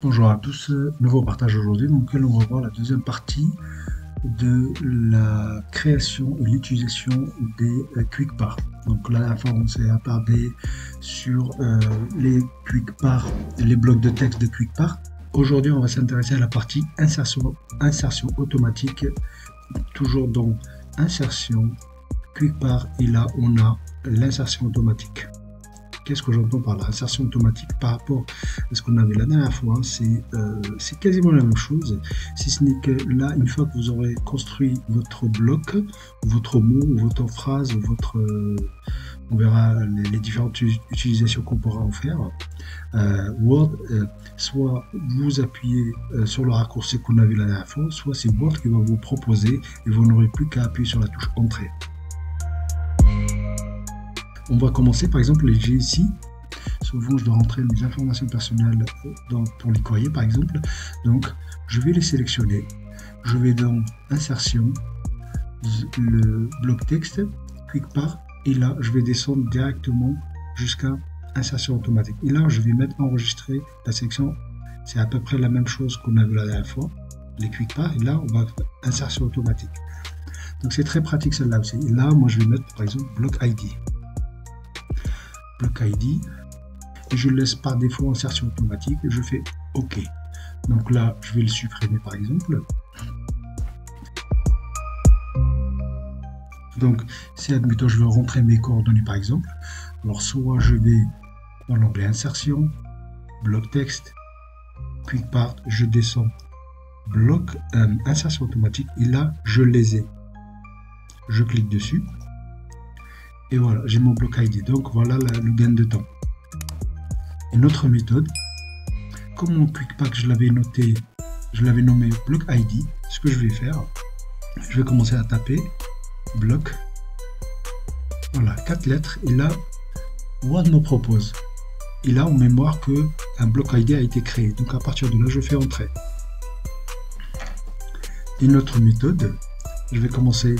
Bonjour à tous, nouveau partage aujourd'hui dans lequel on va voir la deuxième partie de la création et l'utilisation des quick-parts. Donc la dernière fois on s'est attardé sur les quick-parts, les blocs de texte de quick-parts. Aujourd'hui on va s'intéresser à la partie insertion automatique, toujours dans insertion, quick-part, et là on a l'insertion automatique. Qu'est-ce que j'entends par l'insertion automatique par rapport à ce qu'on avait la dernière fois? C'est quasiment la même chose, si ce n'est que là, une fois que vous aurez construit votre bloc, votre mot, votre phrase, on verra les différentes utilisations qu'on pourra en faire. Word, soit vous appuyez sur le raccourci qu'on a vu la dernière fois, soit c'est Word qui va vous proposer et vous n'aurez plus qu'à appuyer sur la touche Entrée. On va commencer par exemple, j'ai ici, souvent je dois rentrer mes informations personnelles pour les courriers par exemple, donc je vais les sélectionner, je vais dans insertion, le bloc texte, quick-part, et là je vais descendre directement jusqu'à insertion automatique. Et là je vais mettre enregistrer la sélection, c'est à peu près la même chose qu'on a vu la dernière fois, les quick-part, et là on va faire insertion automatique. Donc c'est très pratique celle-là aussi. Et là moi je vais mettre par exemple bloc ID. Bloc ID, et je laisse par défaut insertion automatique et je fais OK. Donc là, je vais le supprimer par exemple. Donc, si admettons je veux rentrer mes coordonnées par exemple, alors soit je vais dans l'onglet insertion, bloc texte, quick-part, je descends, bloc insertion automatique, et là je les ai. Je clique dessus. Et voilà, j'ai mon bloc ID. Donc voilà le gain de temps. Une autre méthode, comme mon quick-part je l'avais nommé bloc ID, ce que je vais faire, je vais commencer à taper bloc, voilà, 4 lettres, et là Word me propose, et là en mémoire que un bloc ID a été créé. Donc à partir de là je fais entrer. Une autre méthode, je vais commencer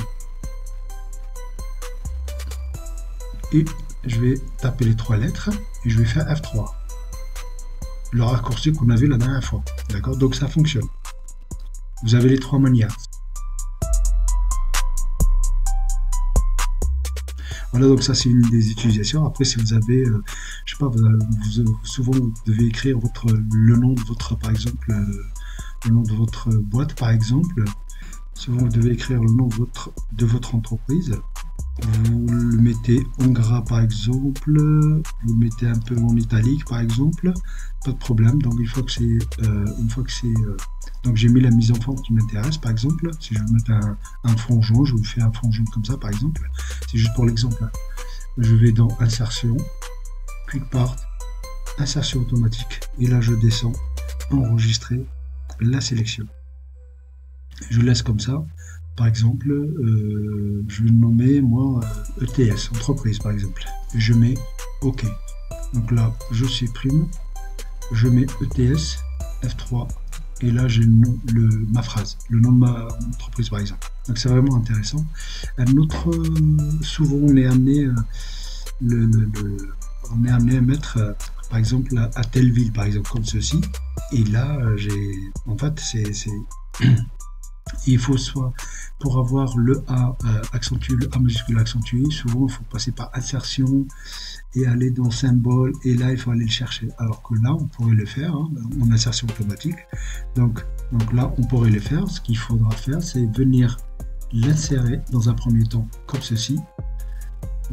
et je vais taper les 3 lettres et je vais faire F3, le raccourci qu'on a vu la dernière fois, d'accord? Donc ça fonctionne, vous avez les 3 manières. Voilà, donc ça c'est une des utilisations. Après, si vous avez je sais pas, souvent vous devez écrire le nom de votre, par exemple le nom de votre boîte par exemple, souvent vous devez écrire le nom de votre entreprise. Vous le mettez en gras par exemple, vous le mettez un peu en italique par exemple, pas de problème. Donc une fois que c'est donc j'ai mis la mise en forme qui m'intéresse par exemple. Si je veux mettre un fond jaune, je vous fais un fond jaune comme ça par exemple, c'est juste pour l'exemple. Je vais dans insertion, quick-part, insertion automatique, et là je descends, enregistrer la sélection, je laisse comme ça. Par exemple, je vais le nommer moi ETS, entreprise par exemple. Et je mets OK. Donc là, je supprime, je mets ETS, F3, et là j'ai ma phrase, le nom de ma entreprise par exemple. Donc c'est vraiment intéressant. Un autre, souvent on est amené, à mettre par exemple à telle ville par exemple, comme ceci. Et là, en fait, il faut soit, pour avoir le A accentué, le A majuscule accentué, souvent il faut passer par insertion et aller dans symbole, et là il faut aller le chercher. Alors que là on pourrait le faire en insertion automatique. Donc là on pourrait le faire. Ce qu'il faudra faire, c'est venir l'insérer dans un premier temps comme ceci.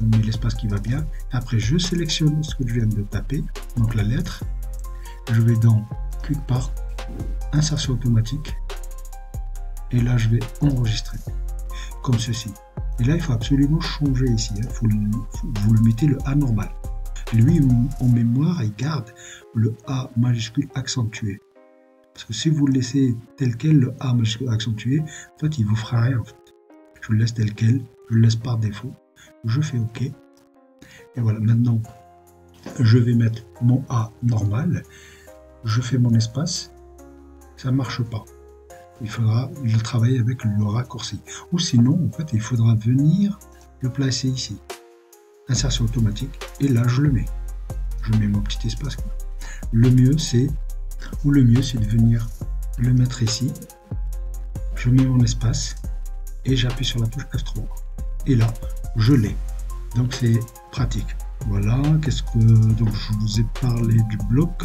On met l'espace qui va bien. Après je sélectionne ce que je viens de taper, donc la lettre. Je vais dans quick-part, insertion automatique. Et là, je vais enregistrer, comme ceci. Et là, il faut absolument changer ici. Vous le mettez le A normal. Lui, en mémoire, il garde le A majuscule accentué. Parce que si vous le laissez tel quel, le A majuscule accentué, en fait, il vous fera rien. En fait. Je le laisse tel quel, je le laisse par défaut. Je fais OK. Et voilà, maintenant, je vais mettre mon A normal. Je fais mon espace. Ça ne marche pas. Il faudra le travailler avec le raccourci. Ou sinon, en fait, il faudra venir le placer ici. Insertion automatique. Et là, je le mets. Je mets mon petit espace. Le mieux, c'est Ou le mieux, c'est de venir le mettre ici. Je mets mon espace et j'appuie sur la touche F3. Et là, je l'ai. Donc c'est pratique. Voilà, donc je vous ai parlé du bloc,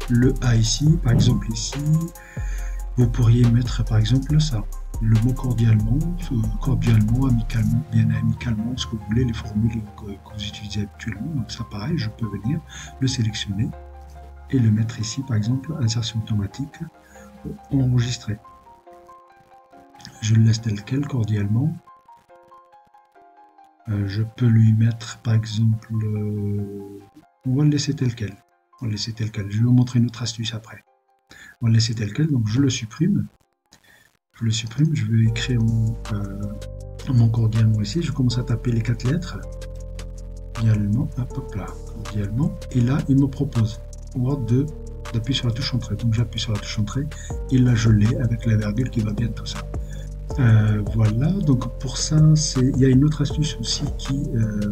le A ici, par exemple ici, vous pourriez mettre par exemple ça, le mot cordialement, amicalement, bien amicalement, ce que vous voulez, les formules que vous utilisez habituellement. Donc ça pareil, je peux venir le sélectionner et le mettre ici, par exemple, insertion automatique, enregistrer. Je le laisse tel quel, cordialement. Je peux lui mettre, par exemple, on va le laisser tel quel. On va le laisser tel quel. Je vais vous montrer une autre astuce après. On va le laisser tel quel, donc je le supprime. Je le supprime, je vais écrire mon cordialement ici. Je commence à taper les 4 lettres. Cordialement, hop là, cordialement. Et là, il me propose d'appuyer sur la touche entrée. Donc j'appuie sur la touche entrée et là je l'ai avec la virgule qui va bien tout ça. Voilà, donc pour ça, il y a une autre astuce aussi qui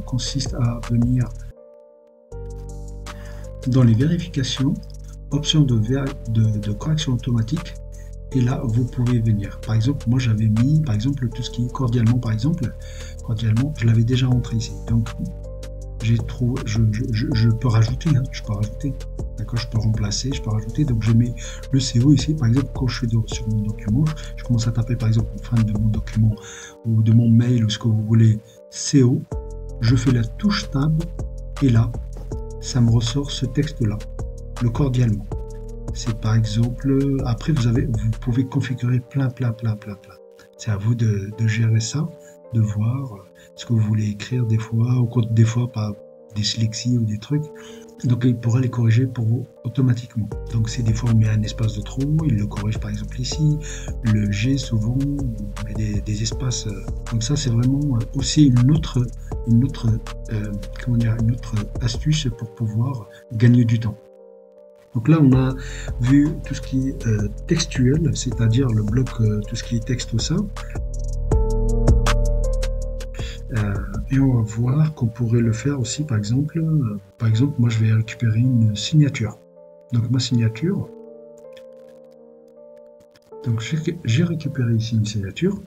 consiste à venir dans les vérifications, option de correction automatique, et là vous pouvez venir. Par exemple, moi j'avais mis, par exemple, tout ce qui est cordialement, par exemple, cordialement, je l'avais déjà rentré ici. Donc j'ai trouvé, je peux rajouter, hein, je peux rajouter. D'accord, je peux remplacer, je peux rajouter. Donc je mets le CO ici, par exemple, quand je suis sur mon document, je commence à taper par exemple en fin de mon document ou de mon mail ou ce que vous voulez, CO, je fais la touche Tab et là, ça me ressort ce texte-là, le cordialement. C'est par exemple, après vous pouvez configurer plein. C'est à vous de gérer ça, de voir ce que vous voulez écrire des fois, ou des fois pas des dyslexies ou des trucs. Donc il pourra les corriger pour vous automatiquement. Donc si des fois on met un espace de trop, il le corrige par exemple ici. Le G souvent, on met des espaces. Donc ça c'est vraiment aussi une autre astuce pour pouvoir gagner du temps. Donc là on a vu tout ce qui est textuel, c'est-à-dire le bloc, tout ce qui est texte, tout ça. Et on va voir qu'on pourrait le faire aussi, par exemple, moi je vais récupérer une signature. Donc ma signature, donc j'ai récupéré ici une signature.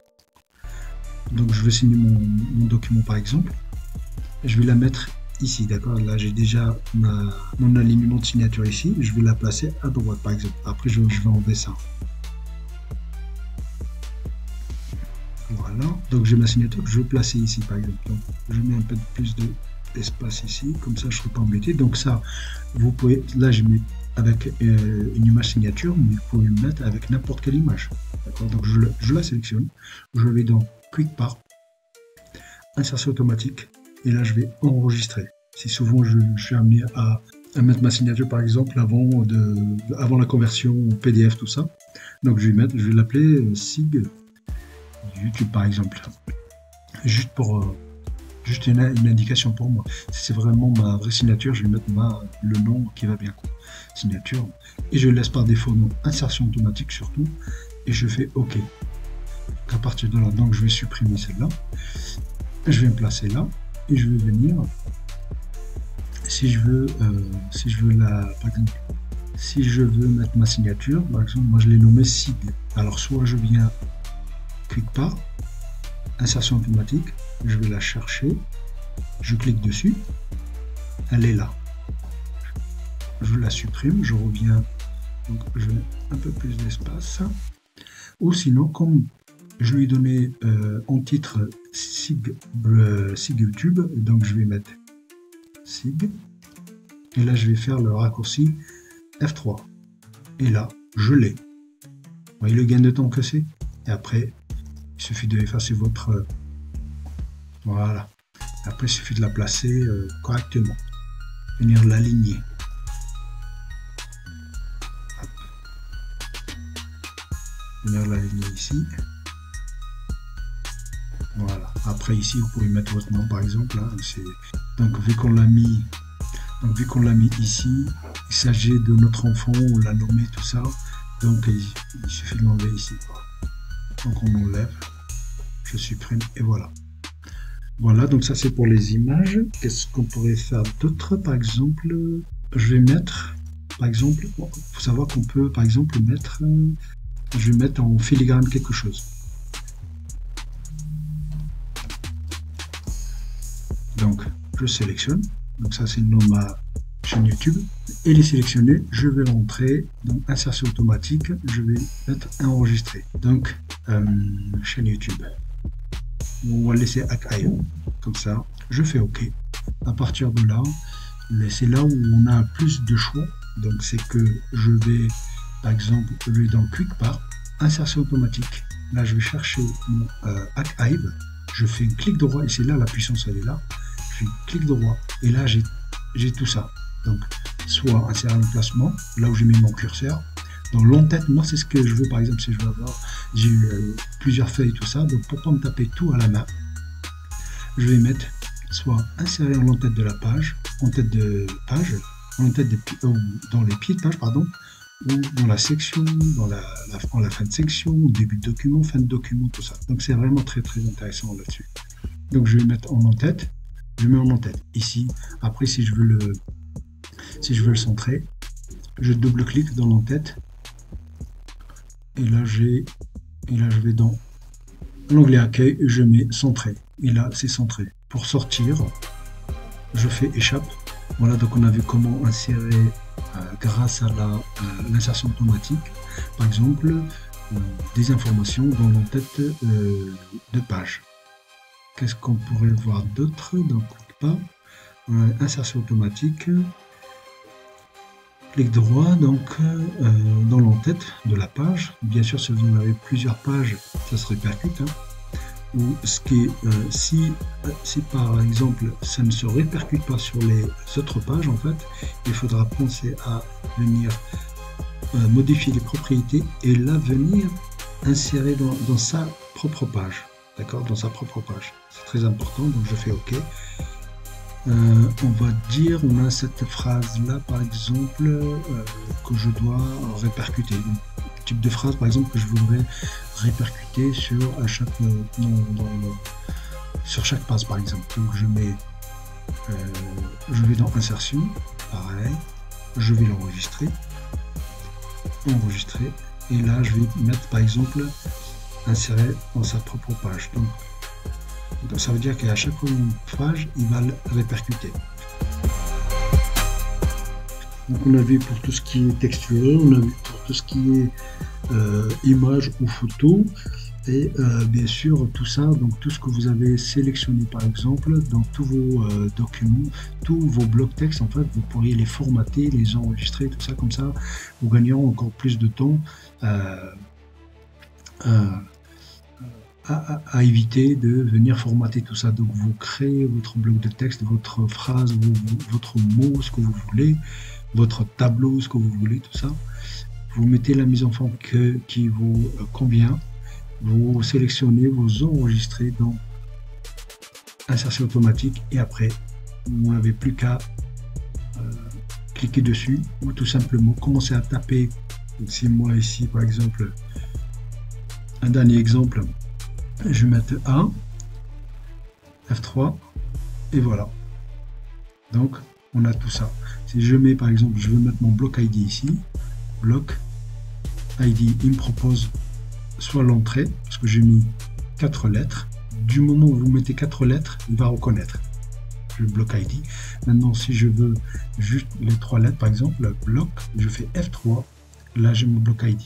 Donc je vais signer mon document par exemple. Et je vais la mettre ici, d'accord. Là j'ai déjà mon alignement de signature ici. Je vais la placer à droite par exemple. Après je vais enlever ça. Voilà, donc j'ai ma signature que je vais placer ici par exemple. Donc, je mets un peu plus d'espace ici, comme ça je ne serai pas embêté. Donc ça, vous pouvez, là je mets avec une image signature, mais vous pouvez le mettre avec n'importe quelle image. Donc je la sélectionne, je vais dans Quick Part, insertion automatique, et là je vais enregistrer. Si souvent je suis amené à mettre ma signature par exemple avant la conversion PDF, tout ça. Donc je vais l'appeler SIG. YouTube par exemple, juste une indication pour moi. Si c'est vraiment ma vraie signature, je vais mettre le nom qui va bien, quoi. Signature, et je laisse par défaut non, insertion automatique surtout, et je fais OK. À partir de là, donc je vais supprimer celle-là, je vais me placer là, et je vais venir, si je veux par exemple, si je veux mettre ma signature, par exemple, moi je l'ai nommé SIG. Alors soit je viens Quick Part, insertion automatique, je vais la chercher, je clique dessus, elle est là. Je la supprime, je reviens, donc je mets un peu plus d'espace. Ou sinon, comme je lui ai donné en titre SIG YouTube, donc je vais mettre SIG, et là je vais faire le raccourci F3. Et là, je l'ai. Vous voyez le gain de temps que c'est? Et après, il suffit de effacer votre... voilà. Après, il suffit de la placer correctement. Venir l'aligner. Venir l'aligner ici. Voilà. Après, ici, vous pouvez mettre votre nom, par exemple. Hein. Donc, vu qu'on l'a mis... Donc, vu qu'on l'a mis ici, il s'agit de notre enfant, on l'a nommé, tout ça. Donc, il suffit de l'enlever ici. Donc on enlève, je supprime et voilà. Voilà, donc ça c'est pour les images. Qu'est-ce qu'on pourrait faire d'autre? Par exemple, je vais mettre par exemple, il faut savoir qu'on peut, par exemple, mettre, je vais mettre en filigrane quelque chose. Donc, je sélectionne. Donc ça, c'est le nom de ma chaîne YouTube. Et les sélectionner, je vais rentrer dans insertion automatique. Je vais mettre enregistrer. Donc, chaîne YouTube. On va laisser Archive. Comme ça, je fais OK. À partir de là, c'est là où on a plus de choix. Donc, c'est que je vais, par exemple, je vais dans Quick Part, insertion automatique. Là, je vais chercher mon Archive. Je fais un clic droit et c'est là la puissance, elle est là. Je fais clic droit et là j'ai tout ça. Donc soit insérer un emplacement, là où j'ai mis mon curseur. Dans l'entête, moi c'est ce que je veux, par exemple si je veux avoir, j'ai plusieurs feuilles tout ça, donc pour pas me taper tout à la main, je vais mettre soit insérer en l'entête de la page, en tête de page, en tête dans les pieds de page, pardon, ou dans la section, dans la fin de section, début de document, fin de document, tout ça. Donc c'est vraiment très très intéressant là-dessus. Donc je vais mettre en en-tête, je mets en en-tête ici. Après si je veux le centrer, je double-clique dans l'en-tête et là je vais dans l'onglet accueil et je mets centrer. Et là c'est centré. Pour sortir, je fais échappe. Voilà, donc on a vu comment insérer grâce à l'insertion automatique, par exemple, des informations dans l'entête de page. Qu'est-ce qu'on pourrait voir d'autre? Donc, pas insertion automatique, clic droit, donc dans l'entête de la page. Bien sûr, si vous avez plusieurs pages, ça se répercute. Ou ce qui est, si par exemple ça ne se répercute pas sur les autres pages, en fait, il faudra penser à venir modifier les propriétés et là venir insérer dans sa propre page. D'accord, dans sa propre page. C'est très important, donc je fais OK. On va dire, on a cette phrase-là, par exemple, que je dois répercuter. Donc, type de phrase, par exemple, que je voudrais répercuter sur chaque page, par exemple. Donc, je vais dans Insertion, pareil, je vais l'enregistrer, et là, je vais mettre, par exemple, insérer dans sa propre page. Donc ça veut dire qu'à chaque page, il va le répercuter. Donc on a vu pour tout ce qui est textuel, on a vu pour tout ce qui est image ou photo, et bien sûr tout ça, donc tout ce que vous avez sélectionné par exemple dans tous vos documents, tous vos blocs texte, en fait, vous pourriez les formater, les enregistrer, tout ça comme ça, vous gagnerez encore plus de temps à éviter de venir formater tout ça. Donc vous créez votre bloc de texte, votre phrase, votre mot, ce que vous voulez, votre tableau, ce que vous voulez, tout ça. Vous mettez la mise en forme qui vous convient, vous sélectionnez, vous enregistrez dans insertion automatique et après vous n'avez plus qu'à cliquer dessus ou tout simplement commencer à taper. Donc, si moi ici par exemple, un dernier exemple, je vais mettre A, F3 et voilà. Donc on a tout ça. Si je mets par exemple, je veux mettre mon bloc ID ici, bloc ID, il me propose soit l'entrée, parce que j'ai mis 4 lettres. Du moment où vous mettez 4 lettres, il va reconnaître le bloc ID. Maintenant, si je veux juste les 3 lettres, par exemple, le bloc, je fais F3, là j'ai mon bloc ID.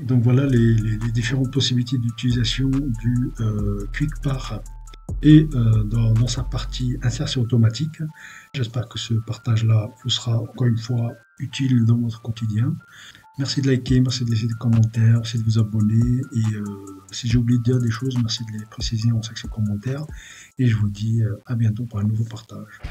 Donc voilà les différentes possibilités d'utilisation du Quick Part et dans sa partie insertion automatique. J'espère que ce partage-là vous sera encore une fois utile dans votre quotidien. Merci de liker, merci de laisser des commentaires, merci de vous abonner et si j'ai oublié de dire des choses, merci de les préciser en section commentaires et je vous dis à bientôt pour un nouveau partage.